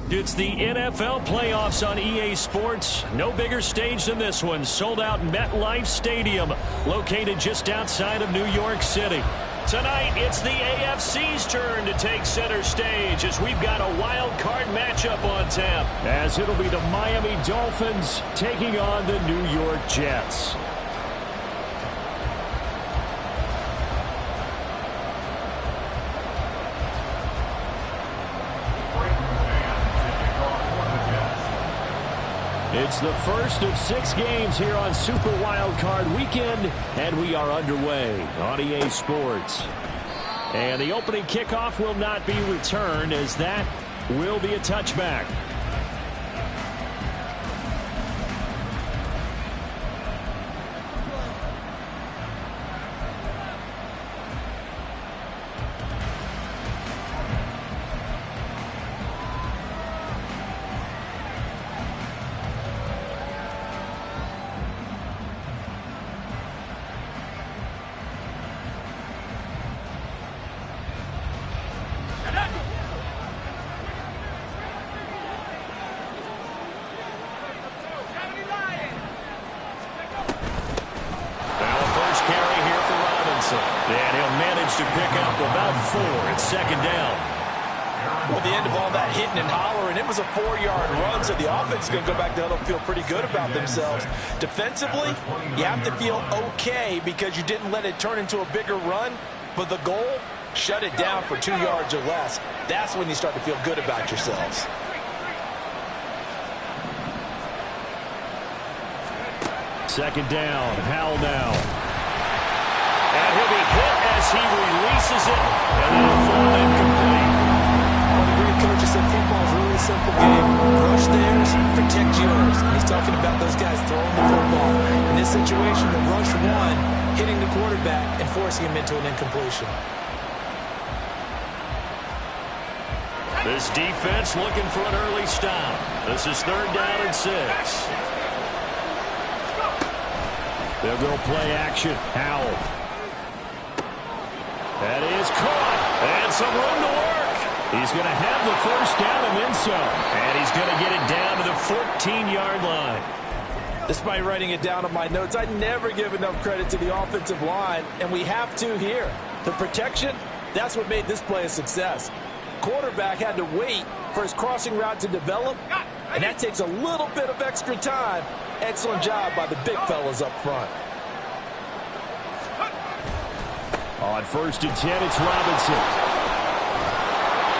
It's the NFL playoffs on EA Sports. No bigger stage than this one. Sold out MetLife Stadium, located just outside of New York City. Tonight, it's the AFC's turn to take center stage as we've got a wild card matchup on tap. As it'll be the Miami Dolphins taking on the New York Jets. It's the first of 6 games here on Super Wildcard Weekend, and we are underway on EA Sports. And the opening kickoff will not be returned, as that will be a touchback. And he'll manage to pick up about 4 at second down. Well, the end of all that hitting and hollering, it was a 4-yard run, so the offense is going to go back there and feel pretty good about themselves. Defensively, you have to feel okay because you didn't let it turn into a bigger run, but the goal, shut it down for 2 yards or less. That's when you start to feel good about yourselves. Second down, Howell now. And he'll be hit as he releases it, and it'll fall incomplete. Well, the great coach said football is a really simple game. Rush theirs, protect yours. And he's talking about those guys throwing the football. In this situation, the rush one, hitting the quarterback and forcing him into an incompletion. This defense looking for an early stop. This is 3rd down and 6. They'll go play action. Howell. That is caught. And some room to work. He's going to have the 1st down and then some. And he's going to get it down to the 14-yard line. Despite writing it down on my notes, I never give enough credit to the offensive line, and we have to here. The protection, that's what made this play a success. Quarterback had to wait for his crossing route to develop, and that takes a little bit of extra time. Excellent job by the big fellas up front. On 1st and 10, it's Robinson.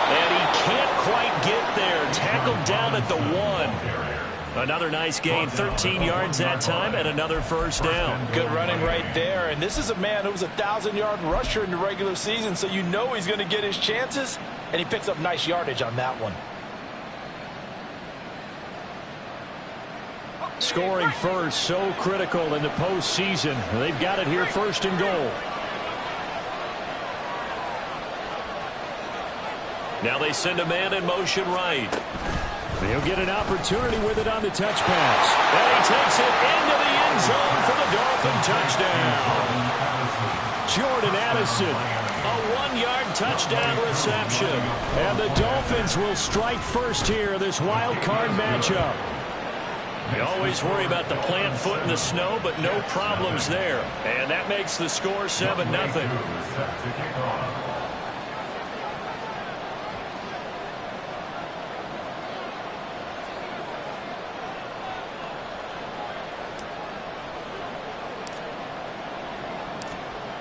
And he can't quite get there. Tackled down at the 1. Another nice gain, 13 yards that time, and another 1st down. Good running right there. And this is a man who was a 1,000-yard rusher in the regular season, so you know he's going to get his chances, and he picks up nice yardage on that one. Scoring first, so critical in the postseason. They've got it here, 1st and goal. Now they send a man in motion right. He'll get an opportunity with it on the touch pass. And he takes it into the end zone for the Dolphin touchdown. Jordan Addison, a 1-yard touchdown reception. And the Dolphins will strike first here in this wild card matchup. You always worry about the plant foot in the snow, but no problems there. And that makes the score 7-0.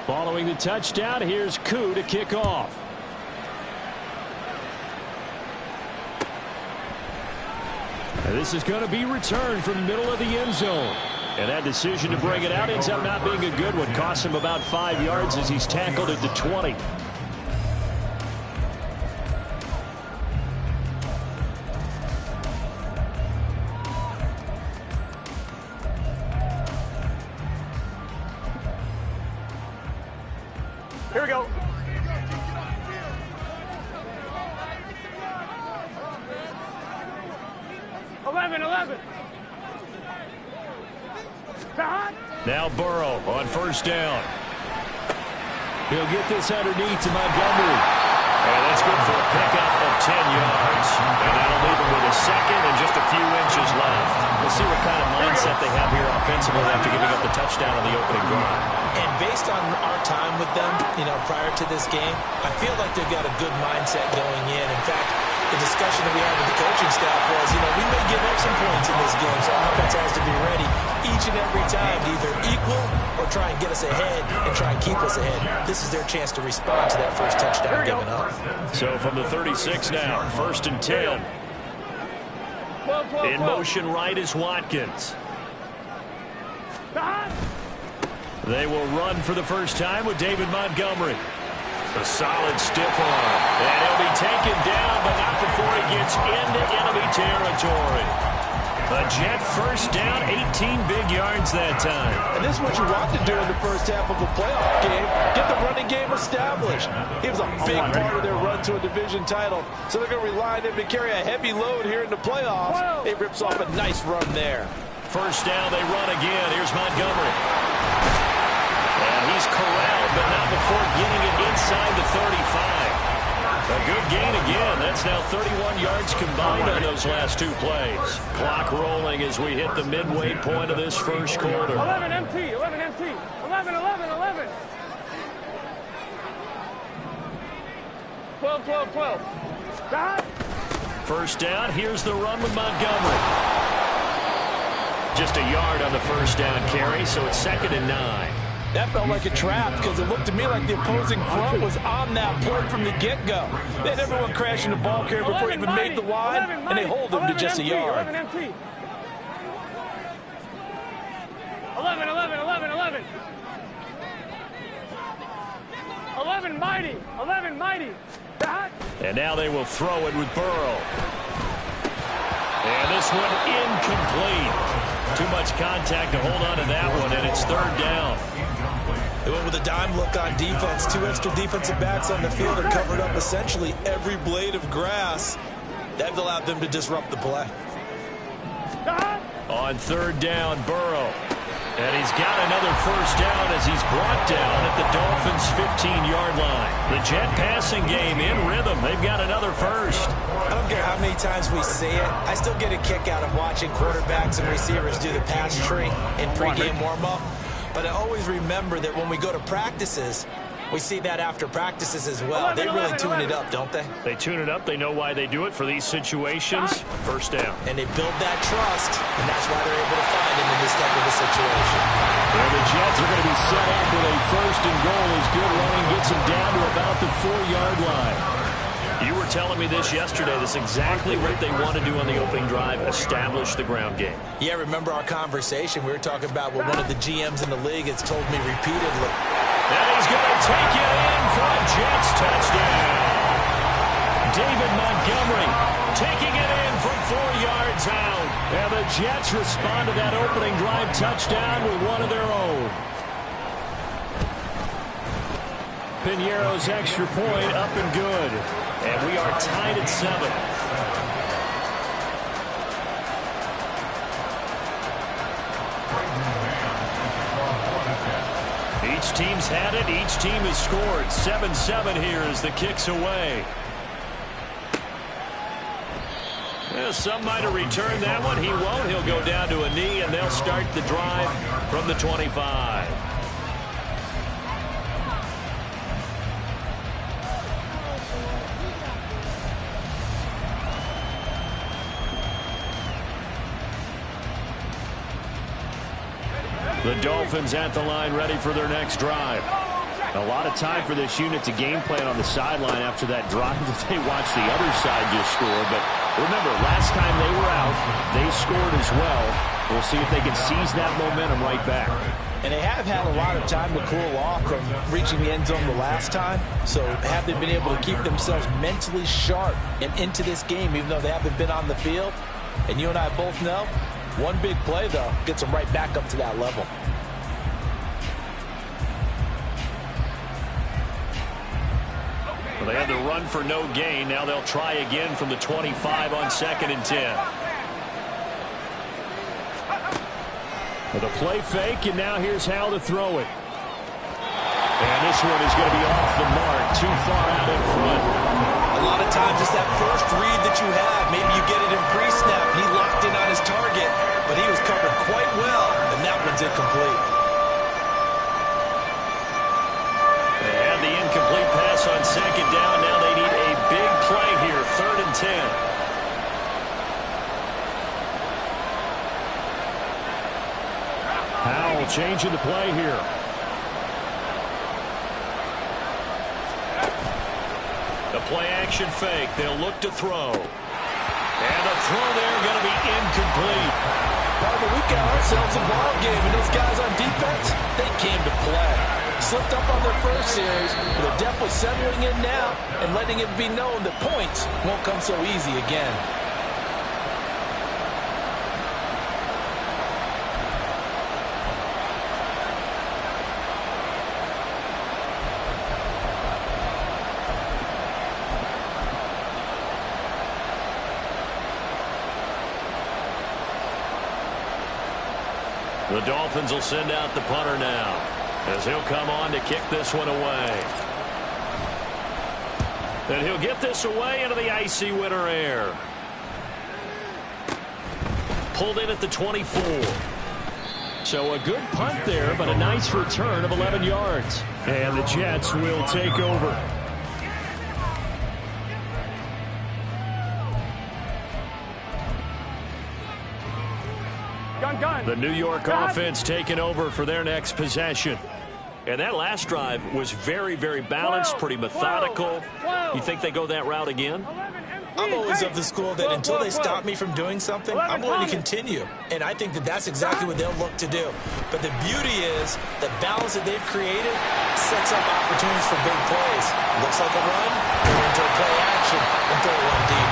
Following the touchdown, here's Koo to kick off. And this is going to be returned from the middle of the end zone. And that decision to bring it out ends up not being a good one. Costs him about 5 yards as he's tackled at the 20. Here we go. Now Burrow on 1st down. He'll get this underneath to Montgomery. And that's good for a pickup of 10 yards. And that'll leave them with a second and just a few inches left. We'll see what kind of mindset they have here offensively after giving up the touchdown on the opening drive. And based on our time with them, prior to this game, I feel like they've got a good mindset going in. In fact, the discussion that we had with the coaching staff was, we may give up some points in this game, so our offense has to be ready each and every time to either equal or try and get us ahead and try and keep us ahead. This is their chance to respond to that first touchdown given up. So from the 36 now, 1st and 10. In motion right is Watkins. They will run for the first time with David Montgomery. A solid stiff arm. And he'll be taken down, but not before he gets into enemy territory. A Jet first down, 18 big yards that time. And this is what you want to do in the first half of a playoff game. Get the running game established. He was a big part of their run to a division title. So they're going to rely on him to carry a heavy load here in the playoffs. He rips off a nice run there. First down, they run again. Here's Montgomery. And he's corralled, but not before getting it inside the 35. A good gain again. That's now 31 yards combined on those last two plays. Clock rolling as we hit the midway point of this first quarter. 11 MT, 11 MT, 11, 11, 11. 12, 12, 12. Stop. First down, here's the run with Montgomery. Just a yard on the first down carry, so it's 2nd and 9. That felt like a trap because it looked to me like the opposing front was on that play from the get-go. They had everyone crashing the ball carrier before he even made the line, and they hold him to just a yard. 11 MT. 11, 11, 11, 11. 11 mighty, 11 mighty. And now they will throw it with Burrow. And this one incomplete. Too much contact to hold on to that one, and it's 3rd down. They went with a dime look on defense. 2 extra defensive backs on the field and covered up essentially every blade of grass. That allowed them to disrupt the play. On 3rd down, Burrow. And he's got another first down as he's brought down at the Dolphins' 15-yard line. The Jet passing game in rhythm. They've got another first. I don't care how many times we say it. I still get a kick out of watching quarterbacks and receivers do the pass tree in pregame warm-up. But I always remember that when we go to practices, we see that after practices as well. They really tune it up, don't they? They tune it up. They know why they do it for these situations. First down. And they build that trust, and that's why they're able to find him in this type of a situation. Well, the Jets are going to be set up with a 1st and goal as good running gets them down to about the 4-yard line. You were telling me this yesterday. This is exactly what they want to do on the opening drive, establish the ground game. Yeah, remember our conversation? We were talking about what one of the GMs in the league has told me repeatedly. And he's going to take it in for a Jets touchdown. David Montgomery taking it in from 4 yards out. And the Jets respond to that opening drive touchdown with one of their own. Piñeiro's extra point up and good. And we are tied at 7. Each team's had it. Each team has scored. 7-7 here as the kick's away. Well, some might have returned that one. He won't. He'll go down to a knee, and they'll start the drive from the 25. The Dolphins at the line ready for their next drive. A lot of time for this unit to game plan on the sideline after that drive that they watched the other side just score. But remember, last time they were out, they scored as well. We'll see if they can seize that momentum right back. And they have had a lot of time to cool off from reaching the end zone the last time. So have they been able to keep themselves mentally sharp and into this game, even though they haven't been on the field? And you and I both know, one big play, though, gets them right back up to that level. Well, they had to run for no gain. Now they'll try again from the 25 on 2nd and 10. With a play fake, and now here's how to throw it. And this one is going to be off the mark, too far out in front. A lot of times it's that first read that you have. Maybe you get it in pre-snap. He locked in on his target, but he was covered quite well, and that one's incomplete. They had the incomplete pass on second down. Now they need a big play here, 3rd and 10. Howell changing the play here. The play action fake. They'll look to throw. And the throw there going to be incomplete. Partner, we got ourselves a ball game, and those guys on defense, they came to play. Slipped up on their first series, but the depth was settling in now and letting it be known that points won't come so easy again. The Dolphins will send out the punter now, as he'll come on to kick this one away. And he'll get this away into the icy winter air. Pulled in at the 24. So a good punt there, but a nice return of 11 yards. And the Jets will take over. The New York offense taking over for their next possession. And that last drive was very, very balanced, pretty methodical. You think they go that route again? I'm always of the school that until they stop me from doing something, I'm going to continue. And I think that that's exactly what they'll look to do. But the beauty is the balance that they've created sets up opportunities for big plays. Looks like a run, go into a play action, and throw one deep.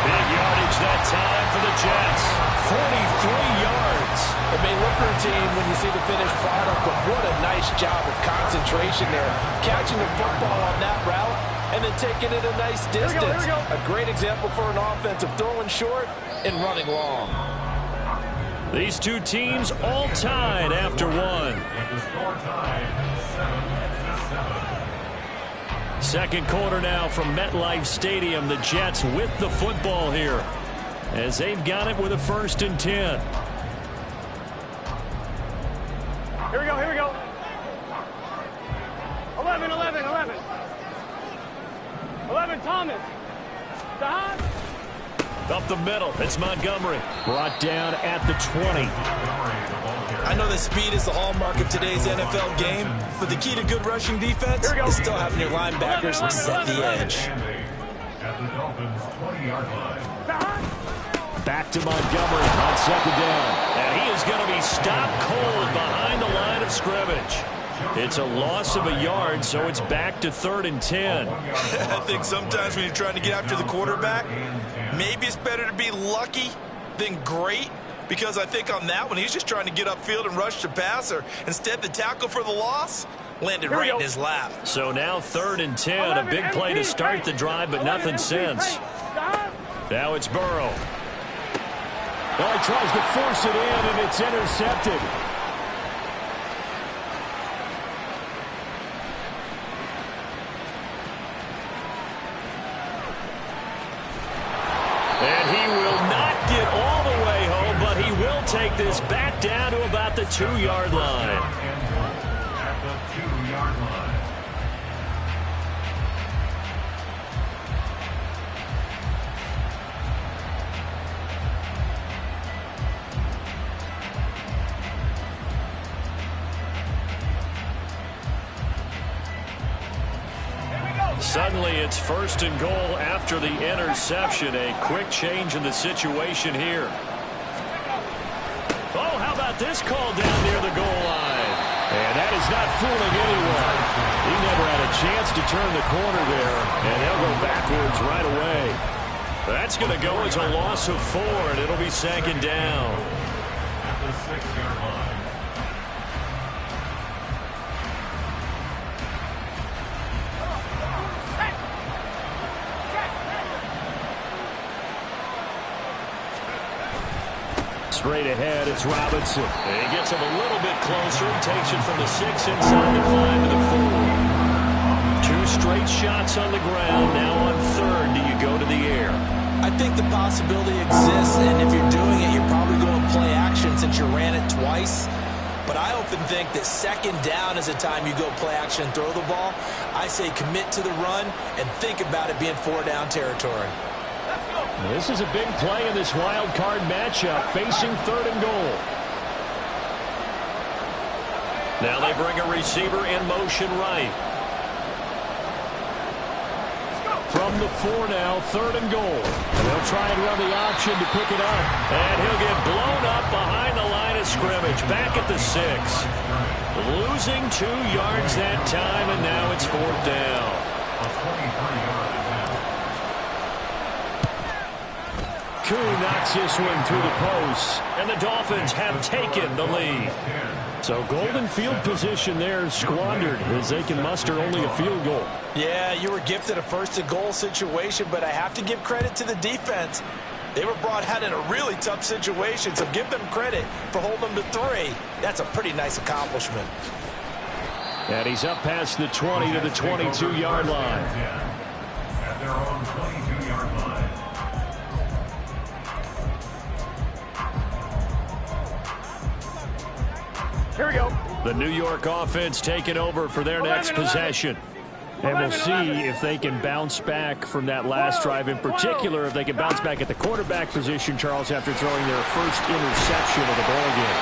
Big yardage that time for the Jets. 43 yards. It may look routine when you see the finished product, but what a nice job of concentration there. Catching the football on that route and then taking it a nice distance. Here we go. A great example for an offense of throwing short and running long. These two teams all tied after one. Second quarter now from MetLife Stadium. The Jets with the football here, as they've got it with a 1st and 10. Here we go, here we go. 11, 11, 11. 11, Thomas. Stop. Up the middle, it's Montgomery. Brought down at the 20. I know that speed is the hallmark of today's NFL game, but the key to good rushing defense is still having your linebackers set the edge. Back to Montgomery on 2nd down. And he is going to be stopped cold behind the line of scrimmage. It's a loss of a yard, so it's back to 3rd and 10. I think sometimes when you're trying to get after the quarterback, maybe it's better to be lucky than great, because I think on that one, he's just trying to get upfield and rush the passer. Instead, the tackle for the loss landed right in his lap. So now 3rd and 10, a big play to start the drive, but nothing since. Now it's Burrow. Well, he tries to force it in, and it's intercepted. And he will not get all the way home, but he will take this back down to about the 2-yard line. Suddenly it's 1st and goal after the interception. A quick change in the situation here. Oh, how about this call down near the goal line? And that is not fooling anyone. He never had a chance to turn the corner there, and he'll go backwards right away. That's going to go as a loss of 4, and it'll be 2nd down. At the 6-yard line. Straight ahead, it's Robinson. And he gets him a little bit closer. He takes it from the 6 inside the 5 to the 4. 2 straight shots on the ground. Now on 3rd, do you go to the air? I think the possibility exists, and if you're doing it, you're probably going to play action since you ran it twice. But I often think that 2nd down is a time you go play action and throw the ball. I say commit to the run and think about it being 4-down territory. This is a big play in this wild card matchup, facing 3rd and goal. Now they bring a receiver in motion right. From the 4 now, 3rd and goal. And they'll try and run the option to pick it up. And he'll get blown up behind the line of scrimmage. Back at the 6. Losing 2 yards that time, and now it's 4th down. Koo knocks this one through the post. And the Dolphins have taken the lead. So golden field position there squandered as they can muster only a field goal. Yeah, you were gifted a 1st and goal situation, but I have to give credit to the defense. They were brought out in a really tough situation, so give them credit for holding them to 3. That's a pretty nice accomplishment. And he's up past the 20 to the 22-yard line. At their own 22-yard line. Here we go. The New York offense taking over for their next possession. And we'll see if they can bounce back from that last drive. In particular, if they can bounce back at the quarterback position, Charles, after throwing their first interception of the ball game.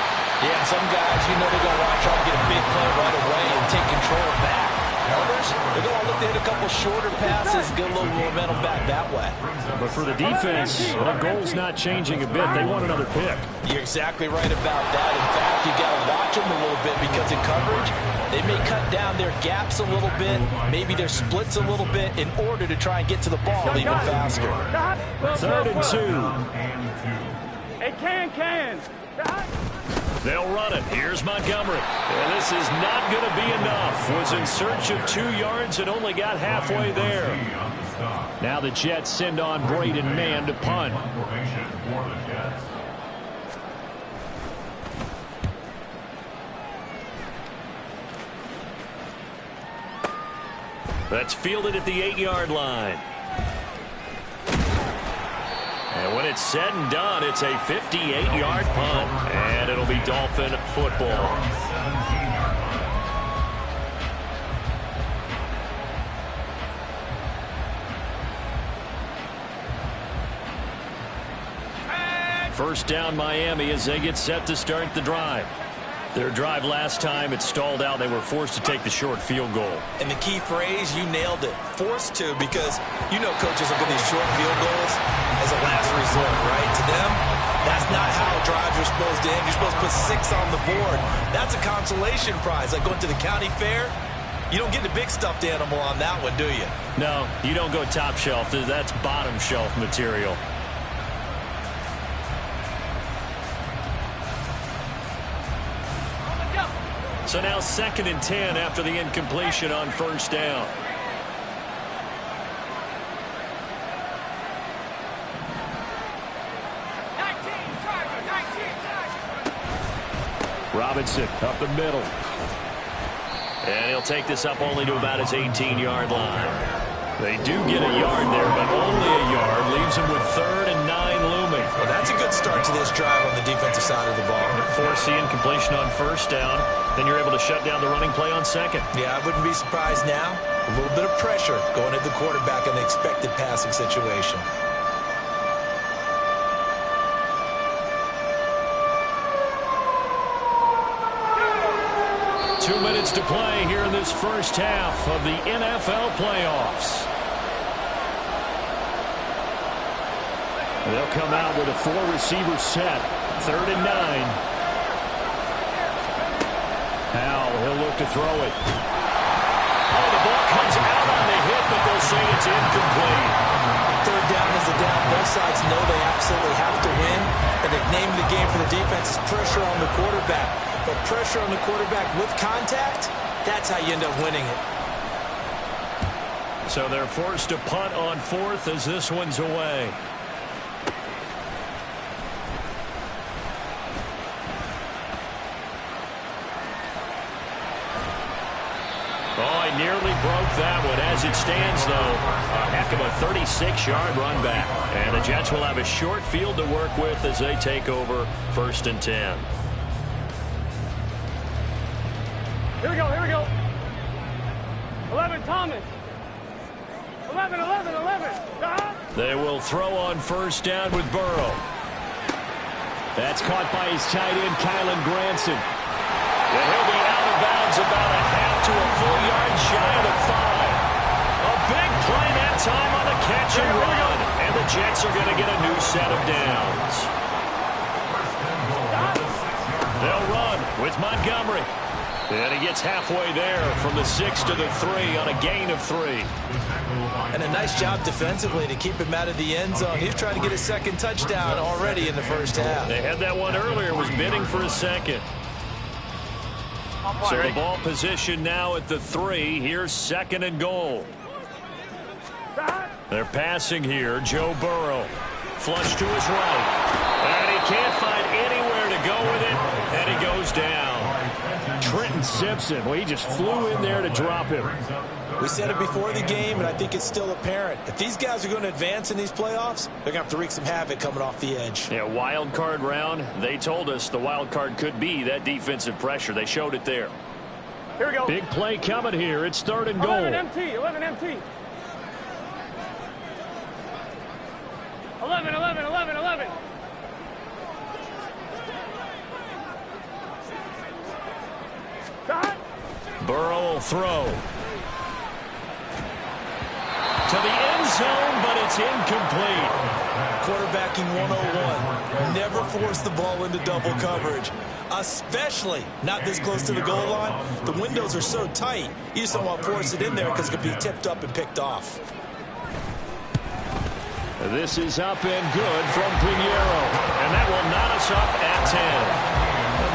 Yeah, some guys, you know they're going to want to try to get a big play right away and take control back. Others, they're going to look to hit a couple shorter passes, get a little momentum back that way. But for the defense, the goal's not changing a bit. They want another pick. You're exactly right about that. In fact, you got to watch them a little bit because in coverage, they may cut down their gaps a little bit, maybe their splits a little bit in order to try and get to the ball even faster. 3rd and 2. Hey, can. They'll run it. Here's Montgomery. And this is not going to be enough. Was in search of 2 yards and only got halfway there. Now the Jets send on Braden Mann to punt. That's fielded at the 8-yard line. And when it's said and done, it's a 58-yard punt. And it'll be Dolphin football. First down Miami as they get set to start the drive. Their drive last time, it stalled out. They were forced to take the short field goal. And the key phrase, you nailed it. Forced to, because you know coaches look at these short field goals as a last resort, right? To them, that's not how drives are supposed to end. You're supposed to put 6 on the board. That's a consolation prize. Like going to the county fair, you don't get the big stuffed animal on that one, do you? No, you don't go top shelf. That's bottom shelf material. So now 2nd and 10 after the incompletion on first down. Robinson up the middle. And he'll take this up only to about his 18-yard line. They do get a yard there, but only a yard. Leaves him with 3rd and 9 looming. Well, that's a good start to this drive on the defensive side of the ball. Force the incompletion on first down. Then you're able to shut down the running play on 2nd. Yeah, I wouldn't be surprised now. A little bit of pressure going at the quarterback in the expected passing situation. Two minutes to play here in this first half of the NFL playoffs. They'll come out with a 4-receiver set. 3rd and 9. Now he'll look to throw it. Oh, the ball comes out on the hit, but they'll say it's incomplete. 3rd down is the down. Both sides know they absolutely have to win. And the name of the game for the defense is pressure on the quarterback. But pressure on the quarterback with contact, that's how you end up winning it. So they're forced to punt on 4th as this one's away. nearly broke that one. As it stands, though, a heck of a 36-yard run back. And the Jets will have a short field to work with as they take over 1st and 10. Here we go, here we go. 11, Thomas. 11. They will throw on 1st down with Burrow. That's caught by his tight end, Kylan Granson. And he'll be out of bounds about a half to a full yard shy of the 5. A big play that time on the catch and run. And the Jets are going to get a new set of downs. They'll run with Montgomery. And he gets halfway there from the 6 to the 3 on a gain of 3. And a nice job defensively to keep him out of the end zone. He's trying to get a second touchdown already in the first half. They had that one earlier, was bidding for a second. So the ball position now at the 3. Here's 2nd and goal. They're passing here. Joe Burrow. Flush to his right. And he can't find anywhere to go with it. And he goes down. Trenton Simpson, well, he just flew in there to drop him. We said it before the game, and I think it's still apparent. If these guys are going to advance in these playoffs, they're going to have to wreak some havoc coming off the edge. Yeah, wild card round. They told us the wild card could be that defensive pressure. They showed it there. Here we go. Big play coming here. It's 3rd and goal. 11 MT. 11. Burrow will throw. To the end zone, but it's incomplete. Quarterbacking 101. Never force the ball into double coverage, especially not this close to the goal line. The windows are so tight, you just don't want to force it in there because it could be tipped up and picked off. This is up and good from Pinheiro. And that will knot us up at 10.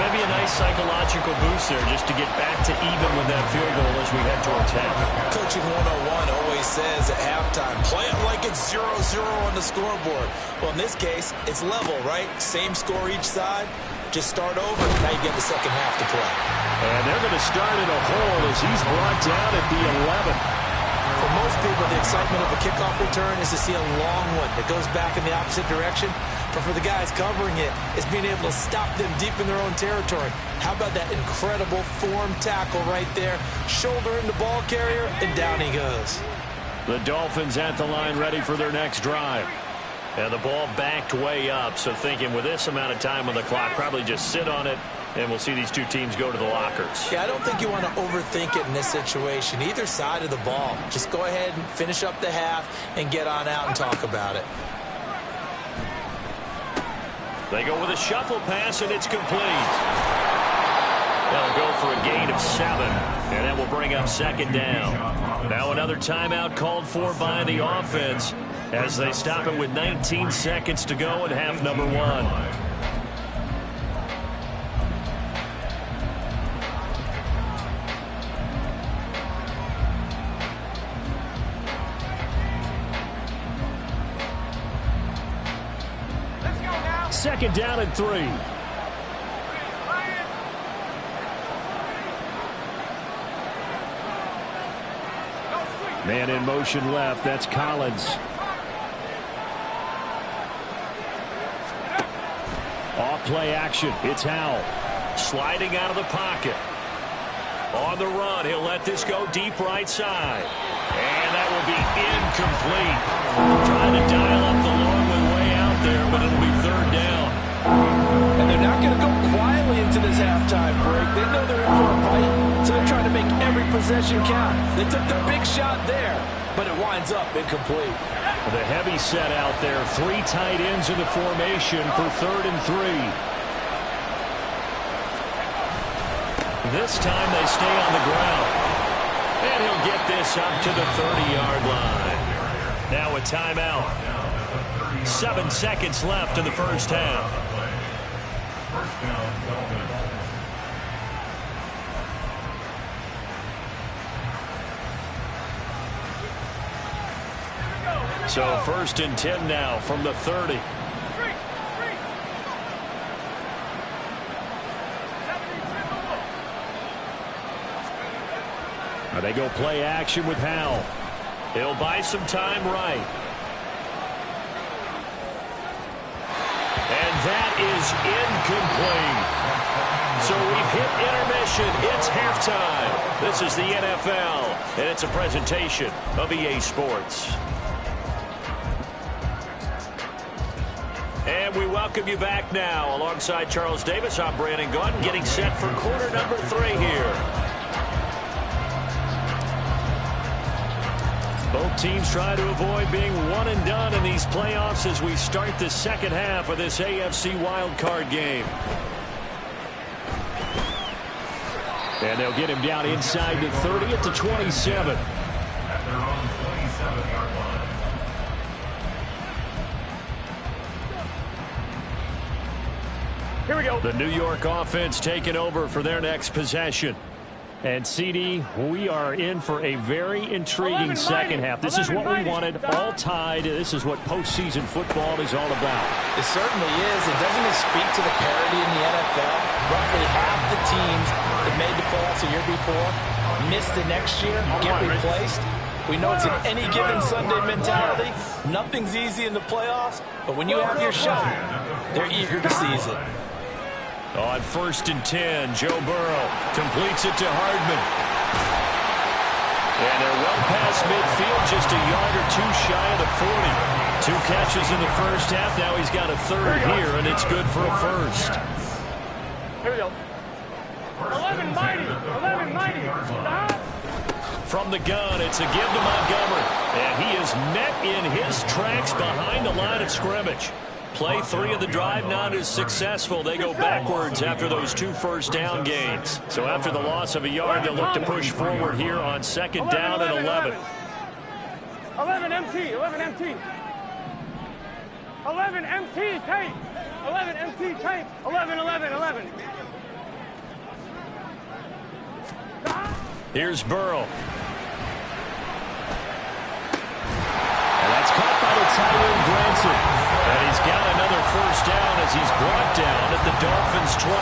Maybe a nice psychological boost there just to get back to even with that field goal as we head towards half. Coaching 101 always says at halftime, play it like it's 0-0 on the scoreboard. Well, in this case, it's level, right? Same score each side. Just start over. Now you get the second half to play. And they're going to start in a hole as he's brought down at the 11. For most people, the excitement of a kickoff return is to see a long one that goes back in the opposite direction. But for the guys covering it, it's being able to stop them deep in their own territory. How about that incredible form tackle right there? Shoulder in the ball carrier, and down he goes. The Dolphins at the line ready for their next drive. And the ball backed way up, so thinking with this amount of time on the clock, probably just sit on it, and we'll see these two teams go to the lockers. Yeah, I don't think you want to overthink it in this situation. Either side of the ball. Just go ahead and finish up the half and get on out and talk about it. They go with a shuffle pass, and it's complete. They'll go for a gain of 7, and that will bring up 2nd down. Now another timeout called for by the offense as they stop it with 19 seconds to go in half number 1. Second down and 3. Man in motion left. That's Collins. Off play action. It's Howell. Sliding out of the pocket. On the run. He'll let this go deep right side. And that will be incomplete. Trying to dial up the long way out there, but it'll be 3rd down. And they're not going to go quietly into this halftime break. They know they're in for a fight, so they're trying to make every possession count. They took the big shot there, but it winds up incomplete. The heavy set out there. 3 tight ends in the formation for 3rd and 3. This time they stay on the ground. And he'll get this up to the 30-yard line. Now a timeout. 7 seconds left in the first half. So 1st and 10 now from the 30. They go play action with Howell. He'll buy some time right. And that is incomplete. So we've hit intermission. It's halftime. This is the NFL, and it's a presentation of EA Sports. And we welcome you back now. Alongside Charles Davis, I'm Brandon Gunn, getting set for quarter number 3 here. Both teams try to avoid being one and done in these playoffs as we start the second half of this AFC Wildcard game. And they'll get him down inside the 30 at the 27. At their own 27-yard line. Here we go. The New York offense taking over for their next possession. And, CD, we are in for a very intriguing second half. This is what we wanted, all tied. This is what postseason football is all about. It certainly is. And doesn't it speak to the parity in the NFL? Roughly half the teams that made the playoffs a year before miss the next year, get replaced. We know it's an any given Sunday mentality. Nothing's easy in the playoffs, but when you have your shot, they're eager to seize it. On 1st and 10, Joe Burrow completes it to Hardman. And they're well past midfield, just a yard or two shy of the 40. 2 catches in the first half. Now he's got a third here, and it's good for a first. Here we go. 11 mighty. 11 mighty. Stop. From the gun, it's a give to Montgomery. And he is met in his tracks behind the line of scrimmage. Play 3 of the drive not as successful. They go backwards after those 2 first down gains. So after the loss of a yard, they'll look to push forward here on 2nd down and 11. 11 MT. 11 MT. 11 MT tape. 11 MT tape. 11, 11, 11. Here's Burrow. And that's caught by the tight end, Granson. And he's got another first down as he's brought down at the Dolphins' 28.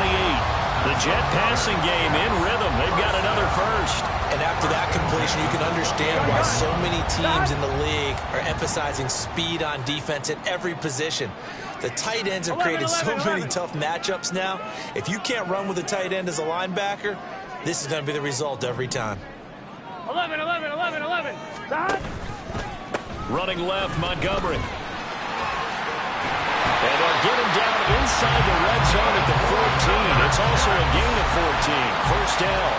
The Jet passing game in rhythm. They've got another first. And after that completion, you can understand why so many teams in the league are emphasizing speed on defense at every position. The tight ends have created so many tough matchups now. If you can't run with a tight end as a linebacker, this is going to be the result every time. 11, 11, 11, 11. Stop. Running left, Montgomery. And they'll get him down inside the red zone at the 14. It's also a gain of 14. First down.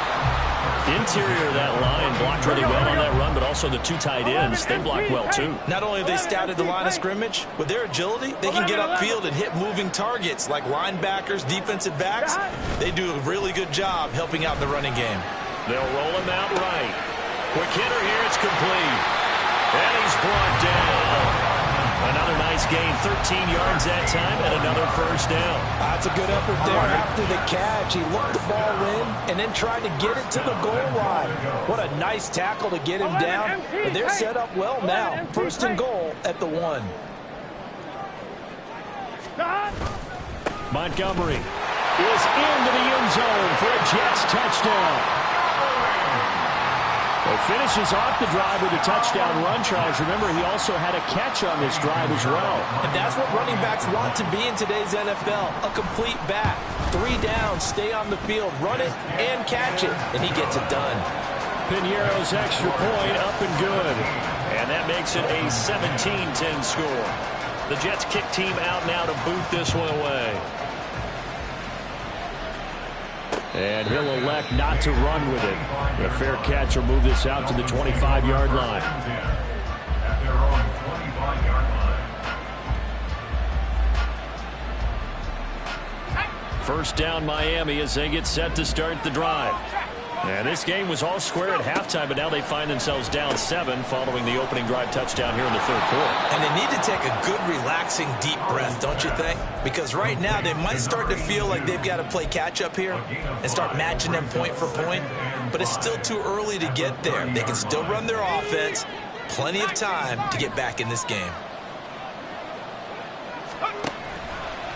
Interior of that line blocked really well on that run, but also the 2 tight ends, they block well too. Not only have they scouted the line of scrimmage, with their agility, they can get upfield and hit moving targets like linebackers, defensive backs. They do a really good job helping out in the running game. They'll roll him out right. Quick hitter here, it's complete. And he's brought down. Another nice gain, 13 yards that time, and another first down. That's a good effort there. After the catch, he looked the ball in and then tried to get it to the goal line. What a nice tackle to get him down. And they're set up well now. 1st and goal at the 1. Montgomery is into the end zone for a Jets touchdown. It finishes off the drive with a touchdown run, Charles. Remember, he also had a catch on this drive as well. And that's what running backs want to be in today's NFL, a complete back. 3 downs, stay on the field, run it, and catch it. And he gets it done. Piñeiro's extra point up and good. And that makes it a 17-10 score. The Jets kick team out now to boot this one away. And he'll elect not to run with it. A fair catch will move this out to the 25-yard line. At their own 25-yard line. First down, Miami, as they get set to start the drive. And this game was all square at halftime, but now they find themselves down 7 following the opening drive touchdown here in the 3rd quarter. And they need to take a good, relaxing, deep breath, don't you think? Because right now they might start to feel like they've got to play catch-up here and start matching them point for point. But it's still too early to get there. They can still run their offense. Plenty of time to get back in this game.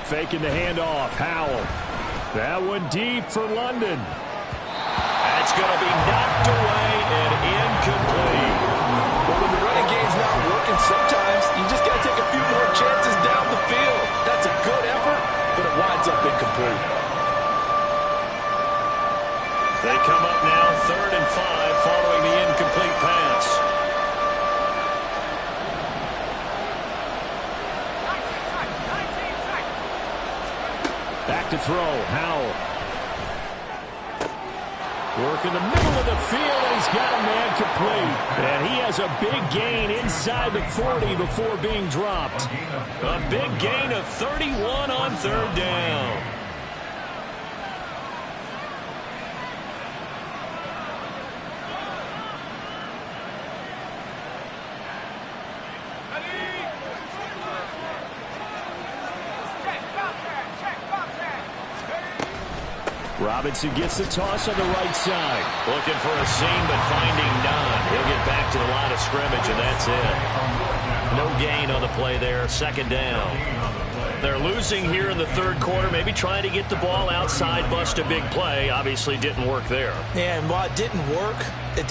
Faking the handoff, Howell. That one deep for London. And That's going to be knocked away and incomplete. But when the running game's not working, sometimes you just got to take a few more chances down the field. That's a good effort, but it winds up incomplete. They come up now 3rd and 5 following the incomplete pass. Back to throw, Howell. Work in the middle of the field, and he's got a man complete. And he has a big gain inside the 40 before being dropped. A big gain of 31 on 3rd down. Robinson gets the toss on the right side. Looking for a seam, but finding none. He'll get back to the line of scrimmage, and that's it. No gain on the play there. 2nd down. They're losing here in the 3rd quarter, maybe trying to get the ball outside, bust a big play. Obviously didn't work there. Yeah, and while it didn't work,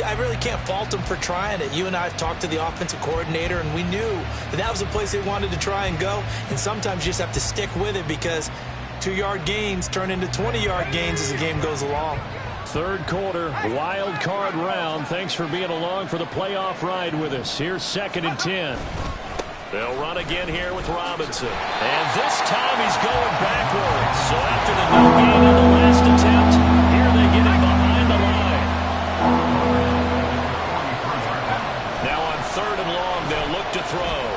I really can't fault them for trying it. You and I have talked to the offensive coordinator, and we knew that was a place they wanted to try and go. And sometimes you just have to stick with it because 2-yard gains turn into 20-yard gains as the game goes along. 3rd quarter, wild card round. Thanks for being along for the playoff ride with us. Here's 2nd and 10. They'll run again here with Robinson. And this time he's going backwards. So after the no gain in the last attempt, here they get him behind the line. Now on 3rd and long, they'll look to throw.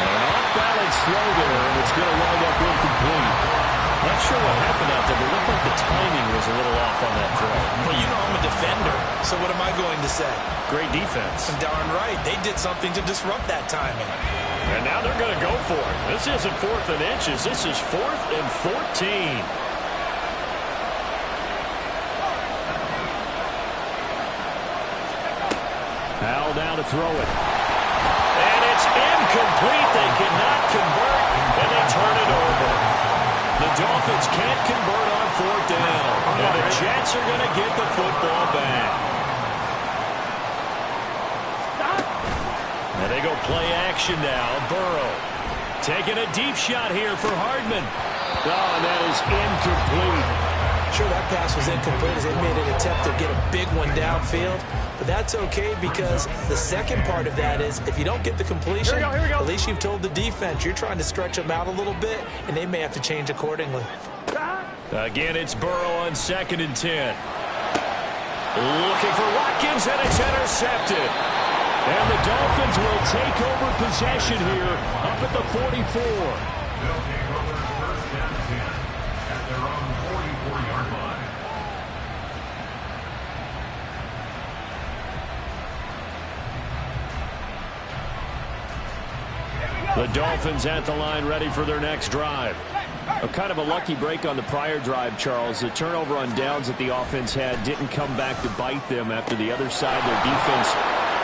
Off-balance throw there, and it's going to wind up incomplete. Not sure what happened out there, but it looked like the timing was a little off on that throw. Well, you know I'm a defender, so what am I going to say? Great defense. And darn right, they did something to disrupt that timing. And now they're going to go for it. This isn't 4th and inches. This is 4th and 14. Howell down to throw it. And it's incomplete. They cannot convert, and they turn it over. The Dolphins can't convert on 4th down. And the Jets are going to get the football back. And they go play action now. Burrow taking a deep shot here for Hardman. Oh, and that is incomplete. Sure, that pass was incomplete as they made an attempt to get a big one downfield. But that's okay because the second part of that is if you don't get the completion, Here we go. at least you've told the defense you're trying to stretch them out a little bit, and they may have to change accordingly. Again, it's Burrow on 2nd and 10. Looking for Watkins, and it's intercepted. And the Dolphins will take over possession here up at the 44. They'll take over 1st and 10 at their own 44-yard line. The Dolphins at the line ready for their next drive. A kind of a lucky break on the prior drive, Charles. The turnover on downs that the offense had didn't come back to bite them after the other side. Their defense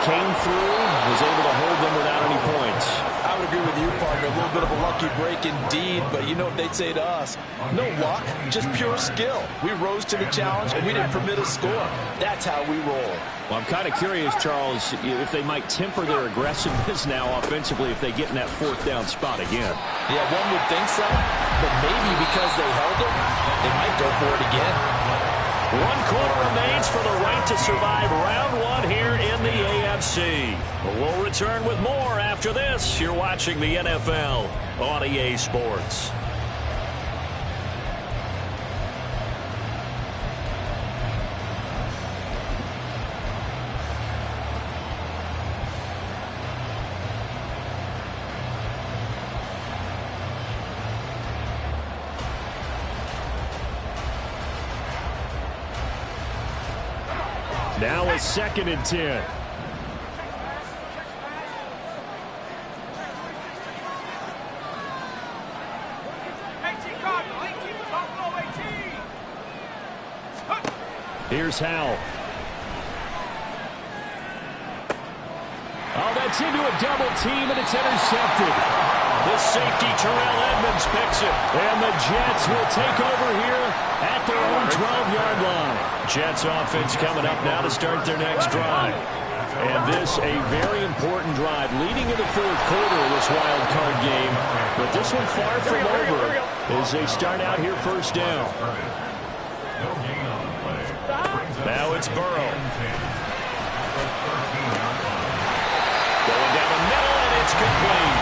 came through, was able to hold them without any points. I would agree with you, partner. A little bit of a lucky break indeed, but you know what they'd say to us? No luck, just pure skill. We rose to the challenge, and we didn't permit a score. That's how we roll. Well, I'm kind of curious, Charles, if they might temper their aggressiveness now offensively if they get in that 4th down spot again. Yeah, one would think so, but maybe because they held them, they might go for it again. 1 quarter remains for the right to survive round 1 here in the AFC. We'll return with more after this. You're watching the NFL on EA Sports. Now a 2nd and 10. Here's Howell. Oh, that's into a double team, and it's intercepted. The safety, Terrell Edmonds, picks it. And the Jets will take over here at their own 12-yard line. Jets offense coming up now to start their next drive. And this a very important drive leading into the fourth quarter of this wild card game. But this one far from over as they start out here first down. Now it's Burrow. Going down the middle, and it's complete.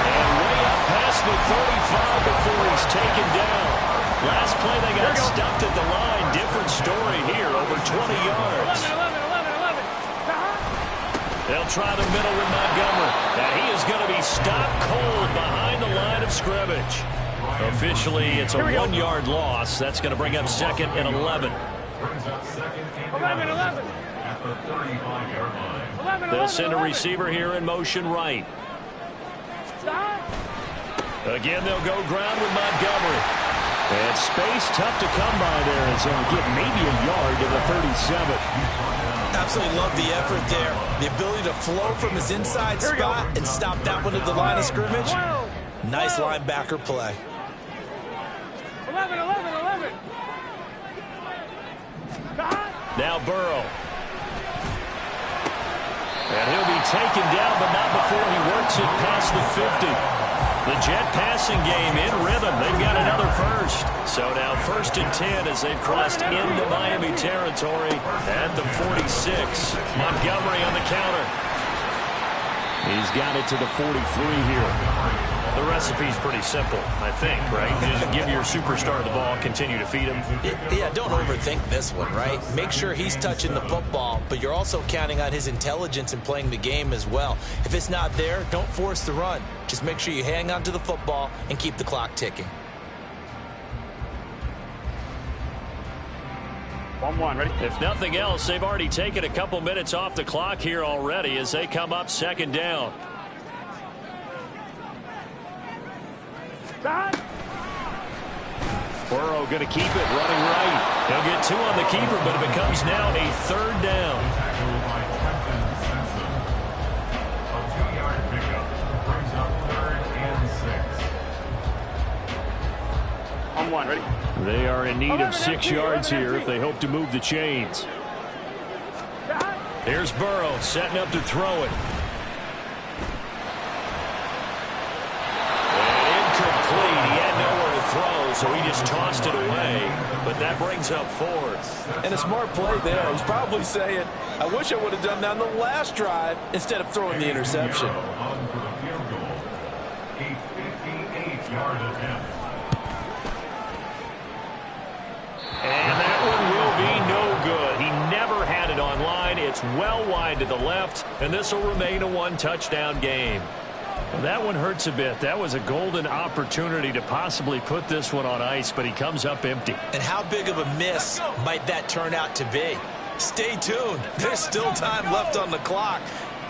And way up past the 35 before he's taken down. Last play they got stuffed at the line. Different story here, over 20 yards. 11. They'll try the middle with Montgomery. Now he is going to be stopped cold behind the line of scrimmage. Officially, it's a 1-yard loss. That's going to bring up 2nd and 11. 11. At the 35-yard line. They'll send a receiver here in motion right. Again, they'll go ground with Montgomery. And space tough to come by there as they'll get maybe a yard to the 37. Absolutely love the effort there. The ability to flow from his inside spot and stop that one at the line of scrimmage. Nice linebacker play. 11. Now Burrow. And he'll be taken down, but not before he works it past the 50. The Jet passing game in rhythm. They've got another first. So now 1st and 10 as they've crossed into Miami territory at the 46. Montgomery on the counter. He's got it to the 43 here. The recipe's pretty simple, I think, right? You just give your superstar the ball, continue to feed him. Yeah, don't overthink this one, right? Make sure he's touching the football, but you're also counting on his intelligence in playing the game as well. If it's not there, don't force the run. Just make sure you hang on to the football and keep the clock ticking. 1-1, ready? If nothing else, they've already taken a couple minutes off the clock here already as they come up 2nd down. Burrow going to keep it running right. He'll get 2 on the keeper, but it becomes now a 3rd down. A 2-yard pickup brings up 3rd and 6. 1-1, ready? They are in need of 6 yards here if they hope to move the chains. Here's Burrow setting up to throw it. So he just tossed it away, but that brings up 4th. And a smart play there. He's probably saying, I wish I would have done that on the last drive instead of throwing the interception. On for the field goal. A 58-yard attempt. And that one will be no good. He never had it on line. It's well wide to the left, and this will remain a 1-touchdown game. Well, that one hurts a bit. That was a golden opportunity to possibly put this one on ice, but he comes up empty. And how big of a miss might that turn out to be? Stay tuned. There's still time left on the clock.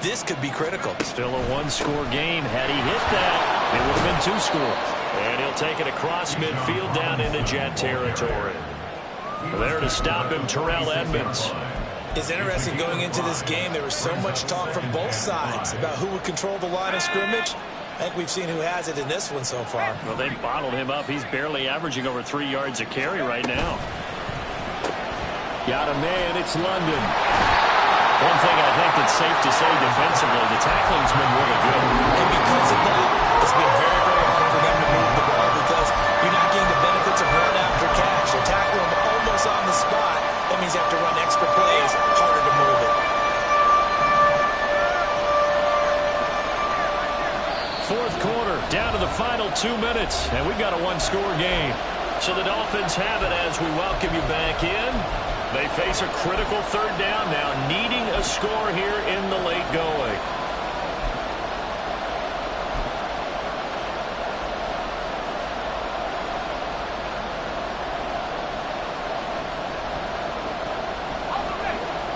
This could be critical. Still a 1-score game. Had he hit that, it would have been 2 scores. And he'll take it across midfield down into Jet territory. There to stop him, Terrell Edmonds. It's interesting going into this game. There was so much talk from both sides about who would control the line of scrimmage. I think we've seen who has it in this one so far. Well, they bottled him up. He's barely averaging over 3 yards a carry right now. Got a man. It's London. One thing I think that's safe to say defensively, the tackling's been really good. And because of that, it's been very, very hard for them to move the ball because you're not getting the benefits of run after catch. You're tackling them almost on the spot. That means you have to run extra plays, harder to move it. 4th quarter, down to the final 2 minutes, and we've got a 1-score game. So the Dolphins have it as we welcome you back in. They face a critical 3rd down now, needing a score here in the late going.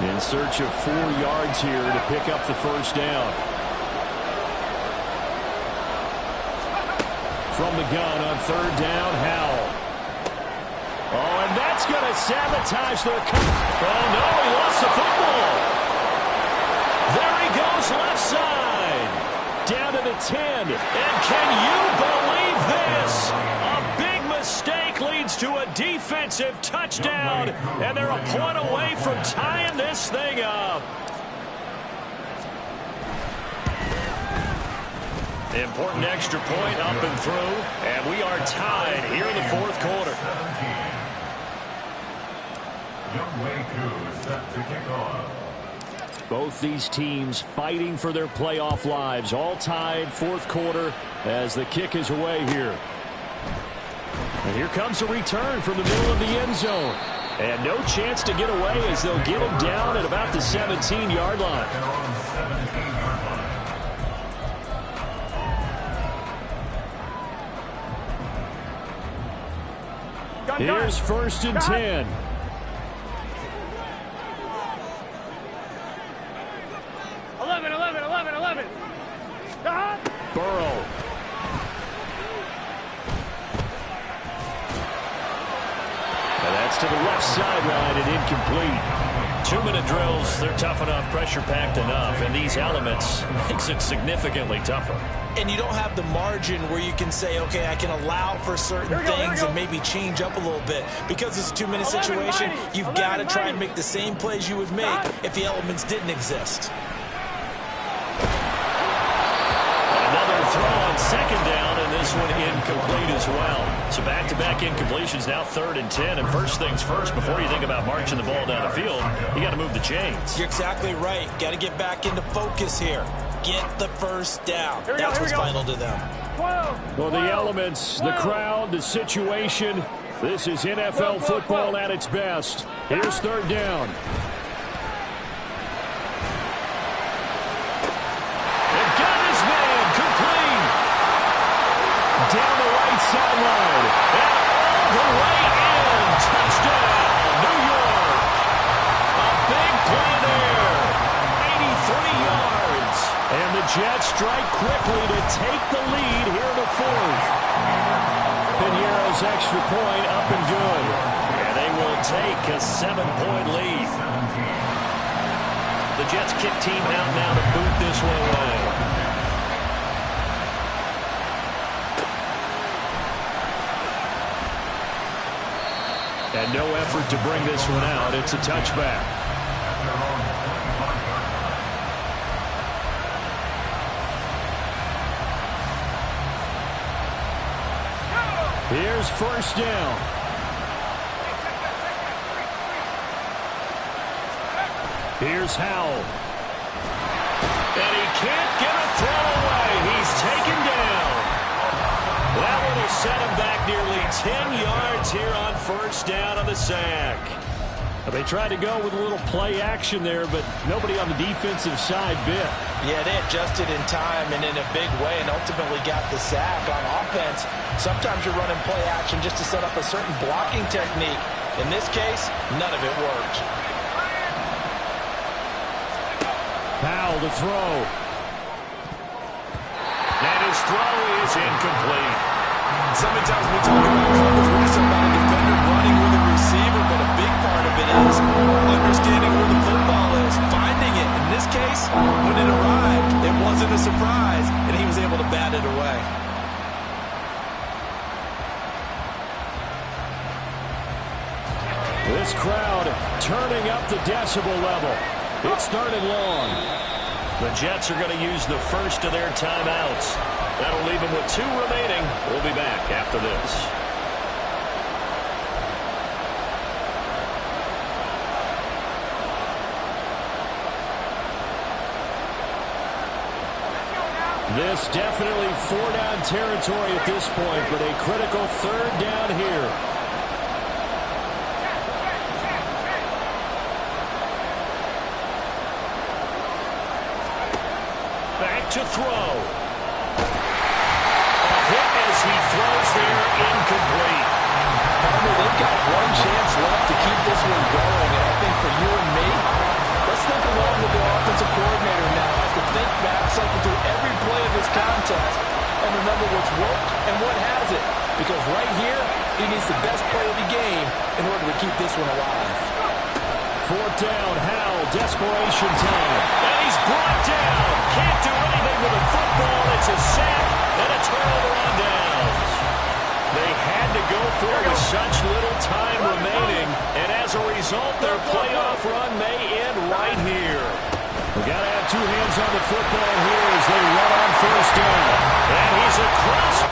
In search of 4 yards here to pick up the 1st down. From the gun on 3rd down, Howell. Oh, and that's going to sabotage their... Oh, no, he lost the football. There he goes left side. Down to the the 10. And can you believe this? A big mistake leads to a defensive touchdown, and they're a point away from tying this thing up. Important extra point up and through, and we are tied here in the fourth quarter. Both these teams fighting for their playoff lives, all tied fourth quarter as the kick is away here. And here comes a return from the middle of the end zone. And no chance to get away as they'll get him down at about the 17-yard line. Here's first and 10. Burrow. And that's to the left sideline and incomplete. 2-minute drills, they're tough enough, pressure-packed enough, and these elements makes it significantly tougher. And you don't have the margin where you can say, okay, I can allow for certain things and maybe change up a little bit. Because it's a 2-minute situation, you've got to try and make the same plays you would make if the elements didn't exist. Another throw on second down, and this one incomplete as well. So back-to-back incompletions, now 3rd and 10. And first things first, before you think about marching the ball down the field, you got to move the chains. You're exactly right. Got to get back into focus here. Get the first down. That's what's vital to them. Well, the elements, the crowd, the situation, this is NFL football at its best. Here's 3rd down. And got his man complete. Down the right sideline. And all the way in. Touchdown, New York. A big play there. 83 yards. And the Jets strike quickly to take the lead here in the fourth. Piñeiro's extra point up and good. And they will take a 7-point lead. The Jets kick team out now to boot this one away. And no effort to bring this one out. It's a touchback. Here's first down. Here's Howell. And he can't get a throw away. He's taken down. That one will set him back nearly 10 yards here on first down on the sack. They tried to go with a little play action there, but nobody on the defensive side bit. Yeah, they adjusted in time and in a big way and ultimately got the sack. On offense, sometimes you're running play action just to set up a certain blocking technique. In this case, none of it worked. Powell to throw. And his throw is incomplete. Sometimes we talk about coverage, we're just about a defender running with a receiver, but a big part of it is understanding where the football is, finding it. In this case, when it arrived, it wasn't a surprise, and he was able to bat it away. This crowd turning up the decibel level. It's 3rd and long. The Jets are going to use the first of their timeouts. That'll leave them with 2 remaining. We'll be back after this. This definitely 4-down territory at this point, but a critical 3rd down here. Back to throw. A hit as he throws there, incomplete. They've got one chance left to keep this one going, and I think for you and me, let's think along with the offensive coordinator now. Has to think back, cycle through every play of this contest, and remember what's worked and what hasn't. Because right here, he needs the best play of the game in order to keep this one alive. Fourth down, Howell, desperation time. And he's brought down. Can't do anything with the football. It's a sack and a turnover on downs. They had to go for it with such little time remaining. And as a result, their playoff run may end right here. We've got to have two hands on the football here as they run on first down. And he's across.